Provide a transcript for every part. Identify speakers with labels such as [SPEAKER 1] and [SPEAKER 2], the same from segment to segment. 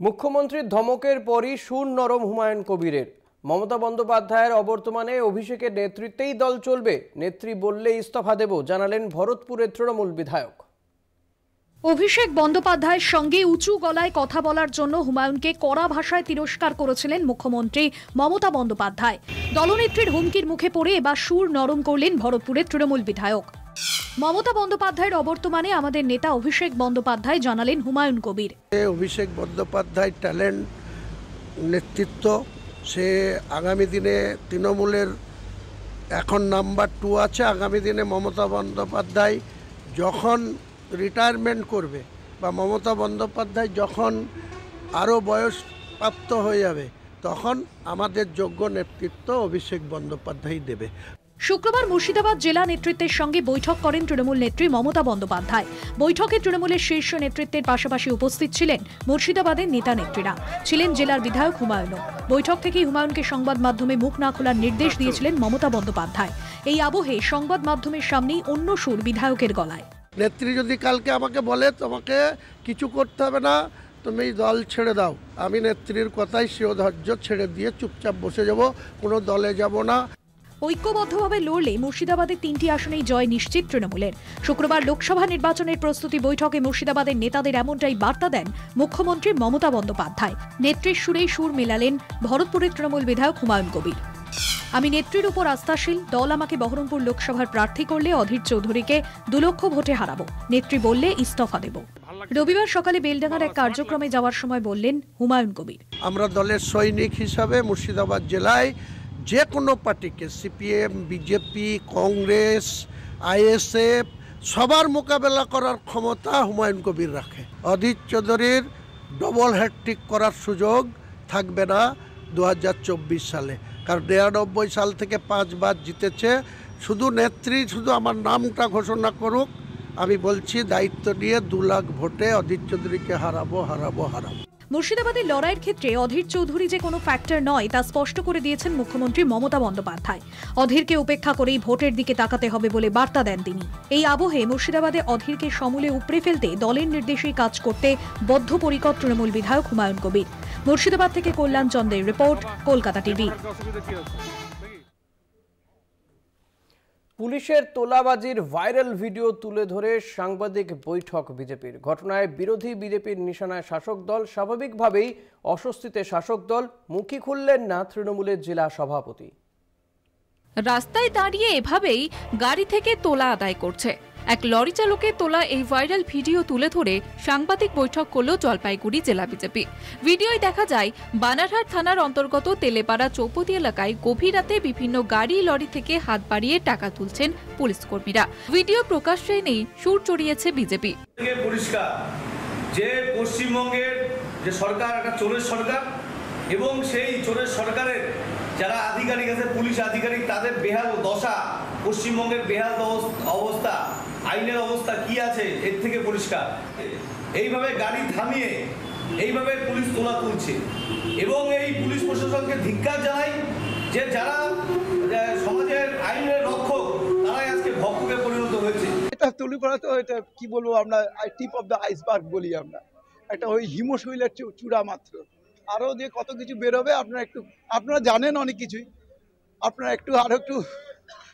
[SPEAKER 1] মুখ্যমন্ত্রীর ধমকের পরই সুর নরম হুমায়ুন কবিরের। মমতা বন্দ্যোপাধ্যায়ের অবর্তমানে অভিষেকের নেতৃত্বেই দল চলবে, নেত্রী বললে ইস্তফা দেব জানালেন ভরতপুরের তৃণমূল বিধায়ক।
[SPEAKER 2] অভিষেক বন্দ্যোপাধ্যায়ের সঙ্গে উঁচু গলায় কথা বলার জন্য হুমায়ুনকে কড়া ভাষায় তিরস্কার করেছিলেন মুখ্যমন্ত্রী মমতা বন্দ্যোপাধ্যায়। দলনেত্রীর হুমকির মুখে পড়ে এবার সুর নরম করলেন ভরতপুরের তৃণমূল বিধায়ক। মমতা বন্দ্যোপাধ্যায়ের অবর্তমানে আমাদের নেতা অভিষেক বন্দ্যোপাধ্যায় জানালেন হুমায়ুন কবির।
[SPEAKER 3] অভিষেক বন্দ্যোপাধ্যায় ট্যালেন্ট, নেতৃত্ব, সে আগামী দিনে তৃণমূলের এখন নাম্বার 2 আছে। আগামী দিনে মমতা বন্দ্যোপাধ্যায় যখন রিটায়ারমেন্ট করবে বা মমতা বন্দ্যোপাধ্যায় যখন আরও বয়সপ্রাপ্ত হয়ে যাবে, তখন আমাদের যোগ্য নেতৃত্ব অভিষেক বন্দ্যোপাধ্যায় দেবে।
[SPEAKER 2] শুক্রবার মুর্শিদাবাদ জেলা নেতৃত্বের সঙ্গে বৈঠক করেন তৃণমূল নেত্রী মমতা বন্দ্যোপাধ্যায়। বৈঠকে তৃণমূলের শীর্ষ নেতৃত্বের পাশাপাশি উপস্থিত ছিলেন মুর্শিদাবাদের নেতা নেত্রীরা, ছিলেন জেলার বিধায়ক হুমায়ুনও। বৈঠক থেকেই হুমায়ুনকে সংবাদ মাধ্যমে মুখ না খোলার নির্দেশ দিয়েছিলেন মমতা বন্দ্যোপাধ্যায়। এই আবহে সংবাদ মাধ্যমের সামনেই অন্য সুর বিধায়কের গলায়।
[SPEAKER 3] নেত্রী যদি কালকে আমাকে বলে তোমাকে কিছু করতে হবে না, তুমি দল ছেড়ে দাও, আমি নেত্রীর কথাই শিরোধার্য ছেড়ে দিয়ে চুপচাপ বসে যাব, কোনো দলে যাব না।
[SPEAKER 2] ঐক্যবদ্ধভাবে লড়লে মুর্শিদাবাদের 3টি আসনেই জয় নিশ্চিত তৃণমূলের। শুক্রবার লোকসভা নির্বাচনের প্রস্তুতি বৈঠকে মুর্শিদাবাদের নেতাদের এমনটাই বার্তা দেন মুখ্যমন্ত্রী মমতা বন্দ্যোপাধ্যায়। নেত্রীর সুরেই সুর মেলালেন ভরতপুরের তৃণমূল বিধায়ক হুমায়ুন কবির। আমি নেত্রীর উপর আস্থাশীল, দল আমাকে বহরমপুর লোকসভার প্রার্থী করলে অধীর চৌধুরীকে 2 লক্ষ ভোটে হারাবো, নেত্রী বললে ইস্তফা দেব। রবিবার সকালে বেলডাঙ্গার এক কার্যক্রমে যাওয়ার সময় বললেন হুমায়ুন কবির।
[SPEAKER 3] আমরা দলের সৈনিক হিসাবে মুর্শিদাবাদ জেলায় যে কোনো পার্টিকে, সিপিএম, বিজেপি, কংগ্রেস, আইএসএফ, সবার মোকাবেলা করার ক্ষমতা হুমায়ুন কবির রাখে। অধীর চৌধুরীর ডবল হ্যাট্রিক করার সুযোগ থাকবে না 2024 সালে, কারণ 93 সাল থেকে 5 বার জিতেছে। শুধু নেত্রী শুধু আমার নামটা ঘোষণা করুক, আমি বলছি দায়িত্ব নিয়ে 2 লাখ ভোটে অধীর চৌধুরীকে হারাবো।
[SPEAKER 2] মুর্শিদাবাদের লড়াইয়ের ক্ষেত্রে অধীর চৌধুরী যে কোনো ফ্যাক্টর নয় তা স্পষ্ট করে দিয়েছেন মুখ্যমন্ত্রী মমতা বন্দ্যোপাধ্যায়। অধীরকে উপেক্ষা করেই ভোটের দিকে তাকাতে হবে বলে বার্তা দেন তিনি। এই আবহে মুর্শিদাবাদে অধীরকে সমূলে উপড়ে ফেলতে দলের নির্দেশেই কাজ করতে বদ্ধপরিকর তৃণমূল বিধায়ক হুমায়ুন কবির। মুর্শিদাবাদ থেকে কল্যাণ চন্দ্রের রিপোর্ট, কলকাতা টিভি।
[SPEAKER 1] পুলিশের তোলাবাজির ভাইরাল ভিডিও তুলে ধরে সাংবাদিক বৈঠক বিজেপির। ঘটনায় বিরোধী বিজেপির নিশানায় শাসক দল। স্বাভাবিকভাবেই অস্বস্তিতে শাসক দল, মুখই খুললেন না তৃণমূলের জেলা সভাপতি।
[SPEAKER 4] রাস্তায় দাঁড়িয়ে এভাবেই গাড়ি থেকে তোলা আদায় করছে। এক লরি চালকের তোলা এই ভাইরাল ভিডিও তুলে ধরে সাংবাদিক বৈঠক করল জলপাইগুড়ি জেলা বিজেপি। ভিডিওয় দেখা যায় বানারহাট থানার অন্তর্গত তেলেপাড়া চৌপতি এলাকায় গভীর রাতে বিভিন্ন গাড়ি লরি থেকে হাত বাড়িয়ে টাকা তুলছেন পুলিশ কর্মীরা। ভিডিও প্রকাশ্যে নেই সুর চড়িয়েছে বিজেপি।
[SPEAKER 5] পরিষ্কার যে পশ্চিমবঙ্গের যে সরকার একটা চোরের সরকার, এবং সেই চোরের সরকারের যারা আধিকারিক আছে, পুলিশ আধিকারিক, তাদের বেহাল দশা, পশ্চিমবঙ্গের বেহাল অবস্থা, আইনের অবস্থা কি আছে এর থেকে পরিষ্কার। এইভাবে গাড়ি থামিয়ে এইভাবে পুলিশ তোলা তুলছে, এবং এই পুলিশ প্রশাসনকে ধিক্কার জানাই যে যারা সমাজের আইনের রক্ষক তারাই আজকে ভক্ষকে পরিণত হয়েছে।
[SPEAKER 6] এটা তুলি করা তো এটা কি বলবো, আমরা টিপ অফ দ্য আইসবার্গ বলি আমরা, একটা ওই হিমশৈলের চূড়া মাত্র। আরও যে কত কিছু বেরোবে আপনারা জানেন অনেক কিছুই। আপনারা আরো একটু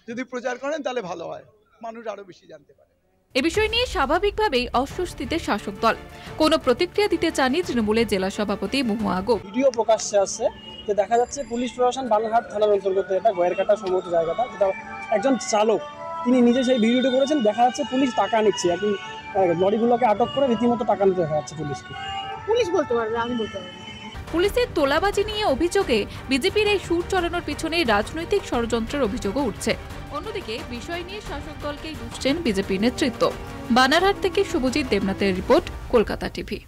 [SPEAKER 6] যদি প্রচার করেন তাহলে ভালো হয়, মানুষ আরো বেশি জানতে পারে।
[SPEAKER 4] এ বিষয় নিয়ে স্বাভাবিকভাবেই অস্বস্তিতে শাসক দল। কোনো প্রতিক্রিয়া দিতে চাননি তৃণমূলের জেলা সভাপতি মহুয়া আগম।
[SPEAKER 7] ভিডিও প্রকাশ্যে আসছে যে দেখা যাচ্ছে পুলিশ প্রশাসন বানারহাট থানার অন্তর্গত এটা গয়েরকাটা সমস্ত জায়গাটা, যেটা একজন চালক তিনি নিজে সেই ভিডিওটি করেছেন। দেখা যাচ্ছে পুলিশ টাকা নিচ্ছে, এখন লরিগুলোকে আটক করে রীতিমতো টাকা নিতে দেখা যাচ্ছে পুলিশকে।
[SPEAKER 8] পুলিশ বলতে পারবে, আমি বলতে পারবো।
[SPEAKER 4] পুলিশের তোলাবাজি নিয়ে অভিযোগে বিজেপির এই সুর চড়ানোর পিছনে রাজনৈতিক ষড়যন্ত্রের অভিযোগও উঠছে। অন্যদিকে বিষয় নিয়ে শাসক দলকেই দুষছেন বিজেপি নেতৃত্ব। বানারহাট থেকে শুভজিৎ দেবনাথের রিপোর্ট, কলকাতা টিভি।